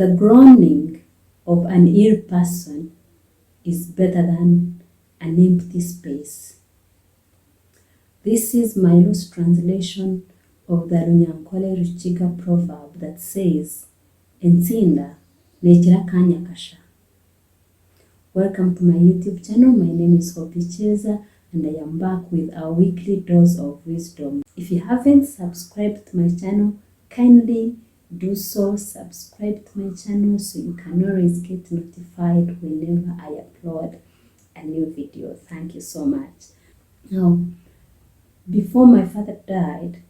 The groaning of an ill person is better than an empty space. This is my loose translation of the Runyankole Ruchiga proverb that says, Entsinda nekira kanya kasha. Welcome to my YouTube channel. My name is Hope Cheza and I am back with our weekly dose of wisdom. If you haven't subscribed to my channel, kindly do so. Subscribe to my channel so you can always get notified whenever I upload a new video. Thank you so much. Now, before my father died,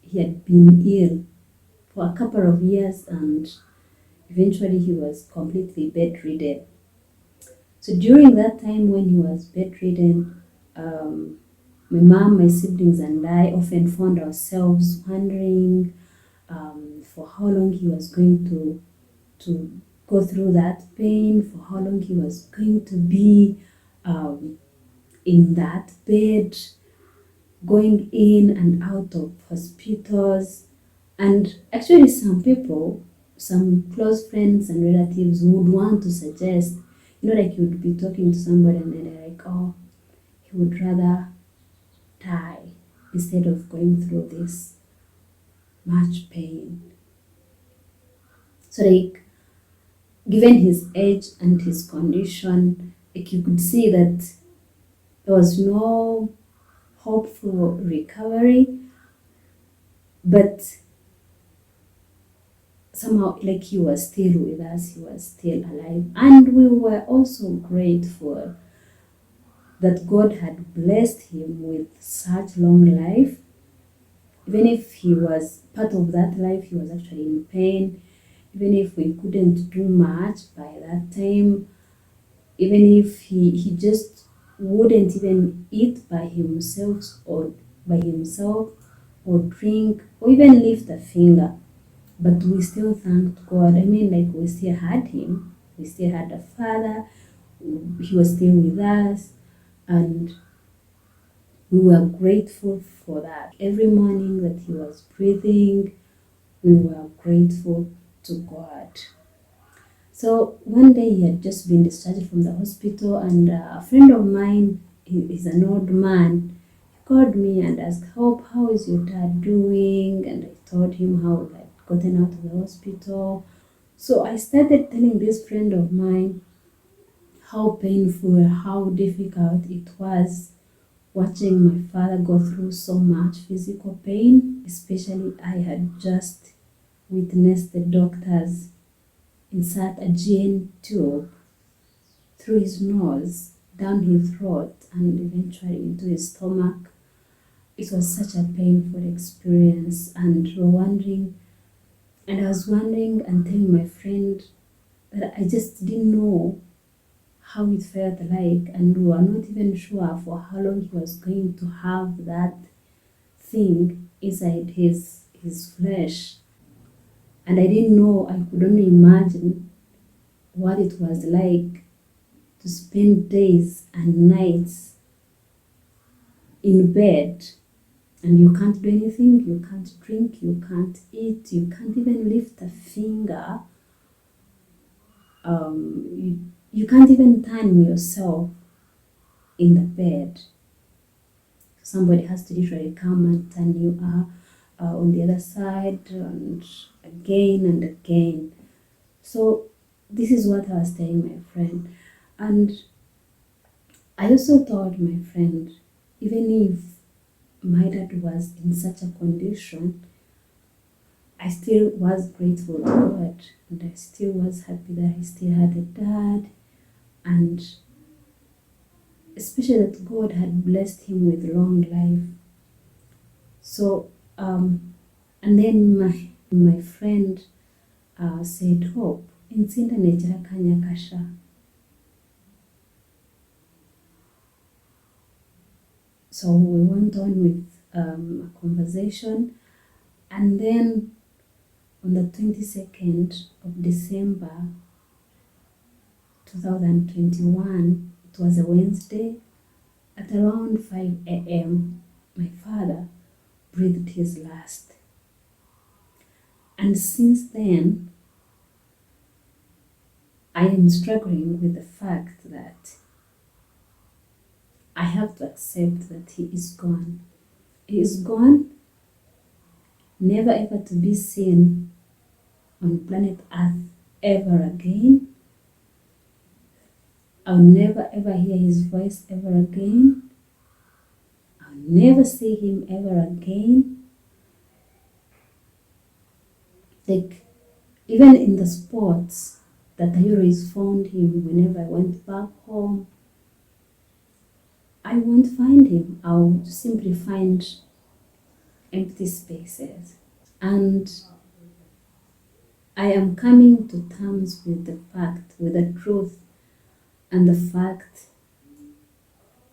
he had been ill for a couple of years and eventually he was completely bedridden. So during that time when he was bedridden, my mom, my siblings and I often found ourselves wondering for how long he was going to go through that pain, for how long he was going to be in that bed, going in and out of hospitals. And actually some people, some close friends and relatives would want to suggest, like you would be talking to somebody and they're like, oh, he would rather die instead of going through this much pain. So like, given his age and his condition, like you could see that there was no hope for recovery, but somehow like he was still with us, he was still alive, and we were also grateful that God had blessed him with such long life. Even if he was part of that life, he was actually in pain. Even if we couldn't do much by that time, even if he just wouldn't even eat by himself or drink or even lift a finger, but we still thanked God. Like we still had him, we still had a father, he was still with us, and we were grateful for that. Every morning that he was breathing, we were grateful to God. So one day he had just been discharged from the hospital, and a friend of mine, he's an old man, he called me and asked, Hope, how is your dad doing? And I told him how I had gotten out of the hospital. So I started telling this friend of mine how painful, how difficult it was watching my father go through so much physical pain. Especially I had just witnessed the doctors insert a GN tube through his nose, down his throat, and eventually into his stomach. It was such a painful experience, and I was wondering and telling my friend that I just didn't know how it felt like, and we were not even sure for how long he was going to have that thing inside his flesh. And I didn't know, I could only imagine what it was like to spend days and nights in bed and you can't do anything, you can't drink, you can't eat, you can't even lift a finger. You can't even turn yourself in the bed. Somebody has to literally come and turn you on the other side, and again. So this is what I was telling my friend. And I also told my friend, even if my dad was in such a condition, I still was grateful to God, and I still was happy that I still had a dad, and especially that God had blessed him with long life. So and then my friend said, Hope, Entsinda nekira kanya kasha. So we went on with a conversation, and then on the 22nd of December 2021, it was a Wednesday, at around 5 a.m., my father breathed his last. And since then, I am struggling with the fact that I have to accept that he is gone. He is gone, never ever to be seen on planet Earth ever again. I'll never ever hear his voice ever again. I'll never see him ever again. Like, even in the spots that I always found him whenever I went back home, I won't find him. I'll simply find empty spaces. And I am coming to terms with the fact, with the truth and the fact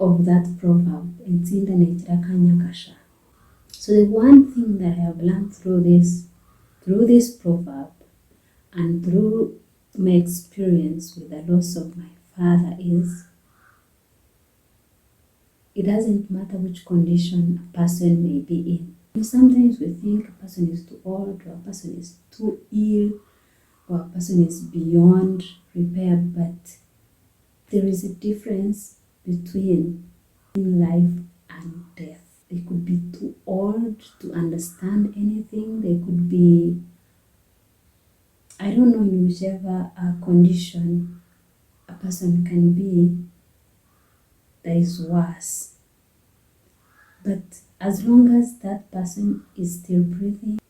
of that proverb. So the one thing that I have learned through this proverb and through my experience with the loss of my father is, it doesn't matter which condition a person may be in. Sometimes we think a person is too old, or a person is too ill, or a person is beyond repair, but there is a difference between life and death. They could be too old to understand anything. They could be, I don't know, in whichever condition a person can be, that is worse. But as long as that person is still breathing,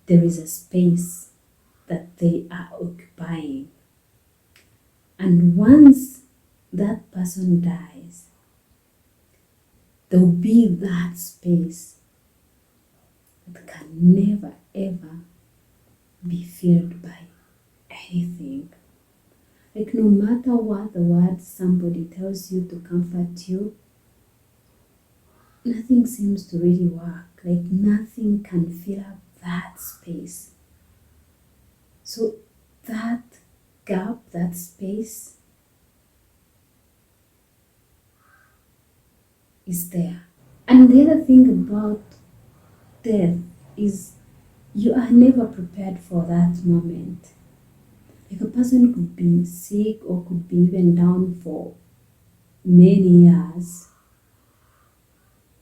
there is a space that they are occupying. And once that person dies, there will be that space that can never ever be filled by anything. Like, no matter what the words somebody tells you to comfort you, nothing seems to really work. Like, nothing can fill up that space. So that gap, that space is there. And the other thing about death is you are never prepared for that moment. Like, a person could be sick or could be even down for many years.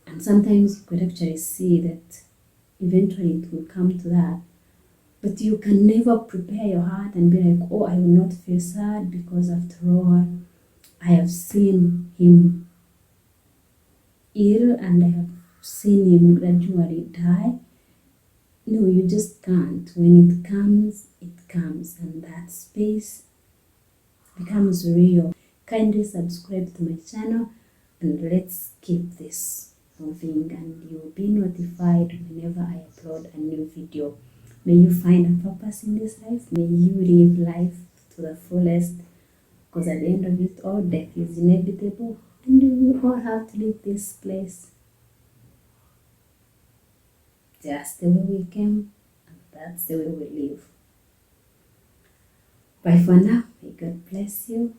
And sometimes you could actually see that eventually it will come to that. But you can never prepare your heart and be like, oh, I will not feel sad because after all, I have seen him ill and I have seen him gradually die. No, you just can't. When it comes, it comes, and that space becomes real. Kindly subscribe to my channel and let's keep this moving, and you'll be notified whenever I upload a new video. May you find a purpose in this life. May you live life to the fullest, because at the end of it all, death is inevitable and we all have to leave this place just the way we came, and that's the way we live. Bye for now. May God bless you.